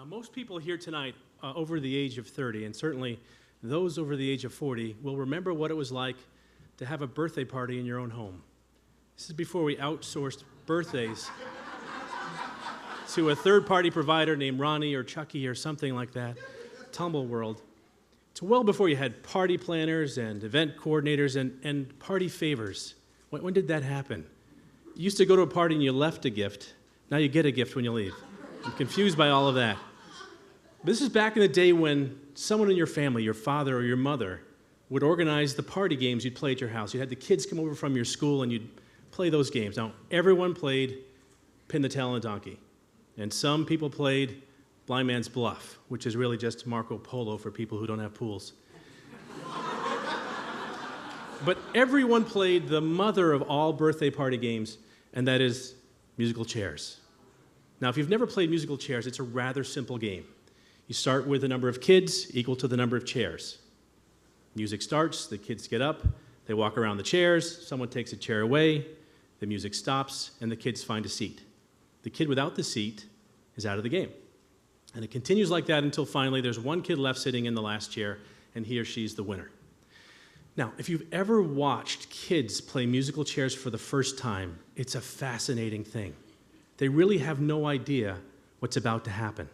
Most people here tonight over the age of 30, and certainly those over the age of 40, will remember what it was like to have a birthday party in your own home. This is before we outsourced birthdays to a third-party provider named Ronnie or Chucky or something like that, Tumble World. It's well before you had party planners and event coordinators and party favors. When did that happen? You used to go to a party and you left a gift. Now you get a gift when you leave. I'm confused by all of that. This is back in the day when someone in your family, your father or your mother, would organize the party games you'd play at your house. You had the kids come over from your school and you'd play those games. Now, everyone played Pin the Tail on a Donkey. And some people played Blind Man's Bluff, which is really just Marco Polo for people who don't have pools. But everyone played the mother of all birthday party games, and that is musical chairs. Now, if you've never played musical chairs, it's a rather simple game. You start with the number of kids equal to the number of chairs. Music starts, the kids get up, they walk around the chairs, someone takes a chair away, the music stops, and the kids find a seat. The kid without the seat is out of the game. And it continues like that until finally there's one kid left sitting in the last chair, and he or she's the winner. Now, if you've ever watched kids play musical chairs for the first time, it's a fascinating thing. They really have no idea what's about to happen.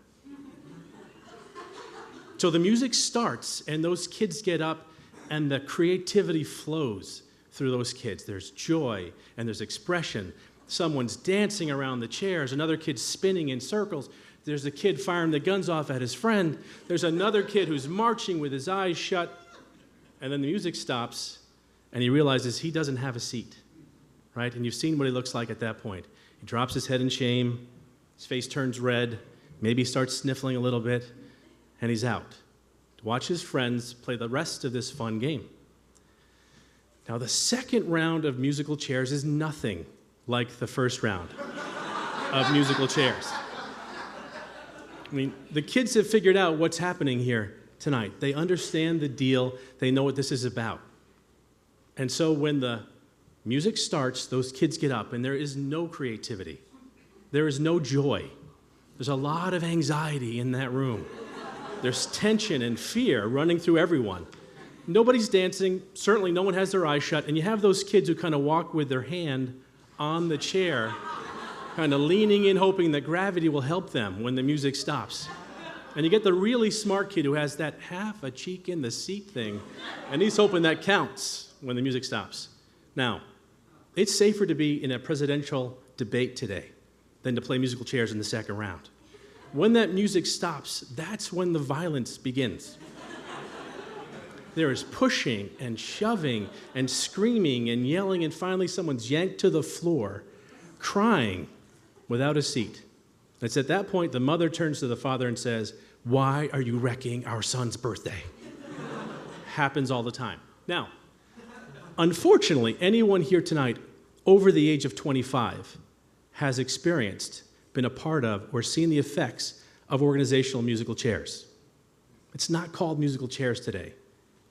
So the music starts, and those kids get up, and the creativity flows through those kids. There's joy, and there's expression. Someone's dancing around the chairs, another kid's spinning in circles. There's a kid firing the guns off at his friend. There's another kid who's marching with his eyes shut, and then the music stops, and he realizes he doesn't have a seat, right? And you've seen what he looks like at that point. He drops his head in shame, his face turns red, maybe starts sniffling a little bit, and he's out to watch his friends play the rest of this fun game. Now, the second round of musical chairs is nothing like the first round of musical chairs. I mean, the kids have figured out what's happening here tonight. They understand the deal. They know what this is about. And so when the music starts, those kids get up, and there is no creativity. There is no joy. There's a lot of anxiety in that room. There's tension and fear running through everyone. Nobody's dancing. Certainly no one has their eyes shut. And you have those kids who kind of walk with their hand on the chair, kind of leaning in, hoping that gravity will help them when the music stops. And you get the really smart kid who has that half a cheek in the seat thing, and he's hoping that counts when the music stops. Now, it's safer to be in a presidential debate today than to play musical chairs in the second round. When that music stops, that's when the violence begins. There is pushing and shoving and screaming and yelling, and finally someone's yanked to the floor, crying without a seat. It's at that point the mother turns to the father and says, "Why are you wrecking our son's birthday?" Happens all the time. Now, unfortunately, anyone here tonight over the age of 25 has experienced, been a part of, or seen the effects of organizational musical chairs. It's not called musical chairs today.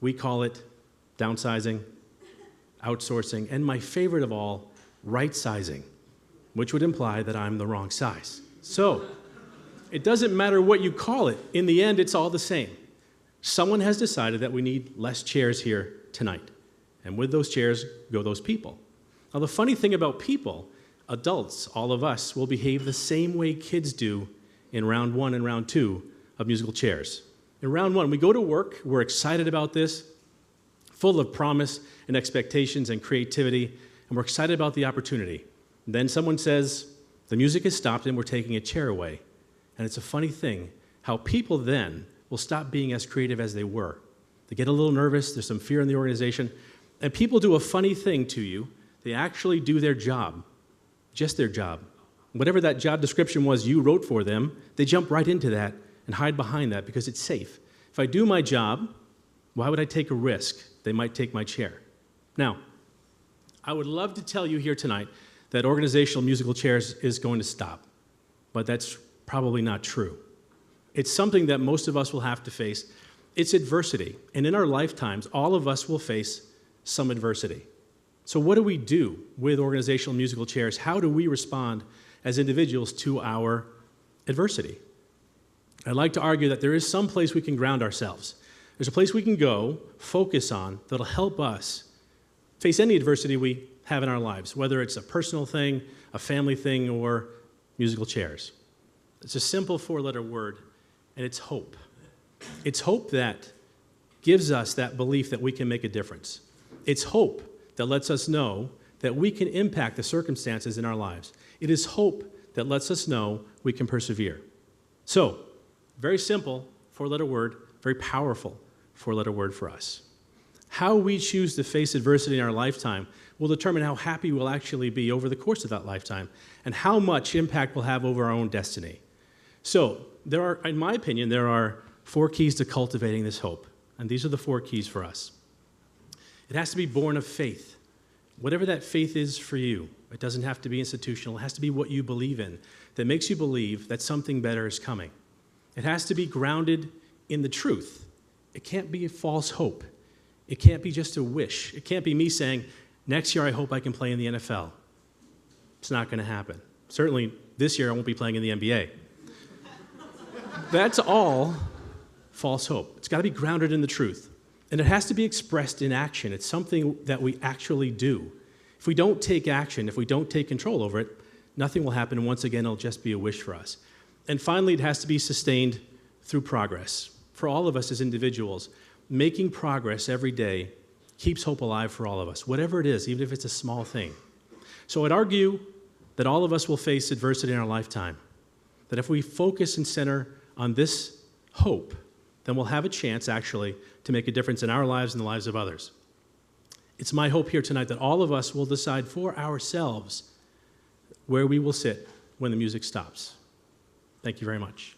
We call it downsizing, outsourcing, and my favorite of all, right-sizing, which would imply that I'm the wrong size. So, it doesn't matter what you call it. In the end, it's all the same. Someone has decided that we need less chairs here tonight. And with those chairs go those people. Now, the funny thing about people, adults, all of us, will behave the same way kids do in round one and round two of musical chairs. In round one, we go to work, we're excited about this, full of promise and expectations and creativity, and we're excited about the opportunity. And then someone says, the music has stopped and we're taking a chair away. And it's a funny thing how people then will stop being as creative as they were. They get a little nervous, there's some fear in the organization, and people do a funny thing to you. They actually do their job, just their job. Whatever that job description was you wrote for them, they jump right into that and hide behind that because it's safe. If I do my job, why would I take a risk? They might take my chair. Now, I would love to tell you here tonight that organizational musical chairs is going to stop, but that's probably not true. It's something that most of us will have to face. It's adversity, and in our lifetimes, all of us will face some adversity. So what do we do with organizational musical chairs? How do we respond as individuals to our adversity? I'd like to argue that there is some place we can ground ourselves. There's a place we can go, focus on, that'll help us face any adversity we have in our lives, whether it's a personal thing, a family thing, or musical chairs. It's a simple four-letter word, and it's hope. It's hope that gives us that belief that we can make a difference. It's hope that lets us know that we can impact the circumstances in our lives. It is hope that lets us know we can persevere. So, very simple, four-letter word, very powerful four-letter word for us. How we choose to face adversity in our lifetime will determine how happy we'll actually be over the course of that lifetime and how much impact we'll have over our own destiny. So, in my opinion, there are 4 keys to cultivating this hope, and these are the 4 keys for us. It has to be born of faith. Whatever that faith is for you, it doesn't have to be institutional. It has to be what you believe in that makes you believe that something better is coming. It has to be grounded in the truth. It can't be a false hope. It can't be just a wish. It can't be me saying, next year I hope I can play in the NFL. It's not going to happen. Certainly this year I won't be playing in the NBA. That's all false hope. It's got to be grounded in the truth. And it has to be expressed in action. It's something that we actually do. If we don't take action, if we don't take control over it, nothing will happen. And once again, it'll just be a wish for us. And finally, it has to be sustained through progress. For all of us as individuals, making progress every day keeps hope alive for all of us, whatever it is, even if it's a small thing. So I'd argue that all of us will face adversity in our lifetime, that if we focus and center on this hope, then we'll have a chance, actually, to make a difference in our lives and the lives of others. It's my hope here tonight that all of us will decide for ourselves where we will sit when the music stops. Thank you very much.